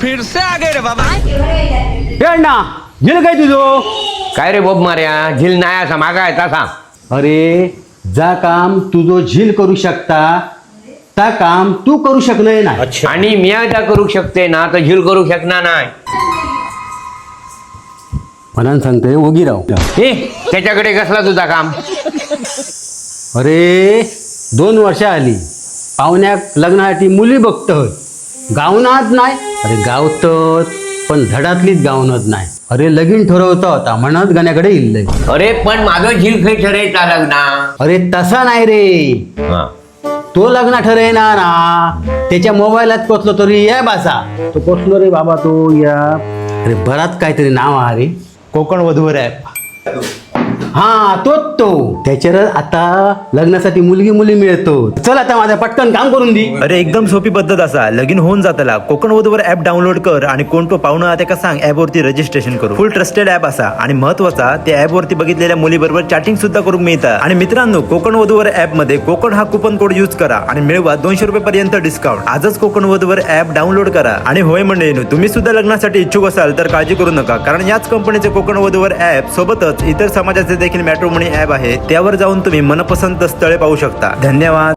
फिर से आ गए रे बाबा। येड ना झील काय तुझो? काय रे बोब मार्या झील नाही असा मागा आहे तसा. अरे जा काम तुझो झील करू शकता ता काम तू करू शकणार नाही. आणि मी आता करू शकते ना तर झील करू शकणार नाही. म्हणून सांगतोय ओगीराव. ए त्याच्याकडे कसला तुझा काम? अरे 2 वर्ष आली पाहुण्याक लग्नासाठी मुली बघतोय. गावनात नाही. अरे गावतत पण धडातलीच गावनत नाही. अरे लगीन ठरवता होता म्हणत गाण्याकडे इल्लय. अरे पण माझं झील खाई ठरायचा लग्ना. अरे तसा नाही रे. हा. तो लग्न ठरेना ना त्याच्या मोबाईलात पोचलो तरी या बासा तो पोचलो रे बाबा तो या. अरे बराच काहीतरी नाव आहे रे. कोकण वधूवर ॲप. हा तोच तो. त्याच्यावर आता लग्नासाठी मुली मिळतो. चल आता माझ्या पटकन काम करून दे. अरे एकदम सोपी पद्धत असा लगीन होऊन जातला. कोकण वधूवर ॲप डाउनलोड कर आणि कोण तो पाहुणा त्या सांग ॲप वरती रजिस्ट्रेशन करू. फुल ट्रस्टेड ॲप असा आणि महत्वाचा त्या ॲप वरती बघितलेल्या मुलीबरोबर चॅटिंग सुद्धा करून मिळतात. आणि मित्रांनो कोकण वधूवर ॲप मध्ये कोकण हा कुपन कोड यूज करा आणि मिळवा 200 रुपये पर्यंत डिस्काउंट. आजच कोकण वधूवर ॲप डाउनलोड करा. आणि होय मंडळींनो तुम्ही सुद्धा लग्नासाठी इच्छुक असाल तर काळजी करू नका कारण याच कंपनीचे कोकण वधूवर ॲप सोबतच इतर समाजाचे देखील मॅट्रिमोनी ॲप आहे. त्यावर जाऊन तुम्ही मनपसंत स्थळे पाहू शकता. धन्यवाद.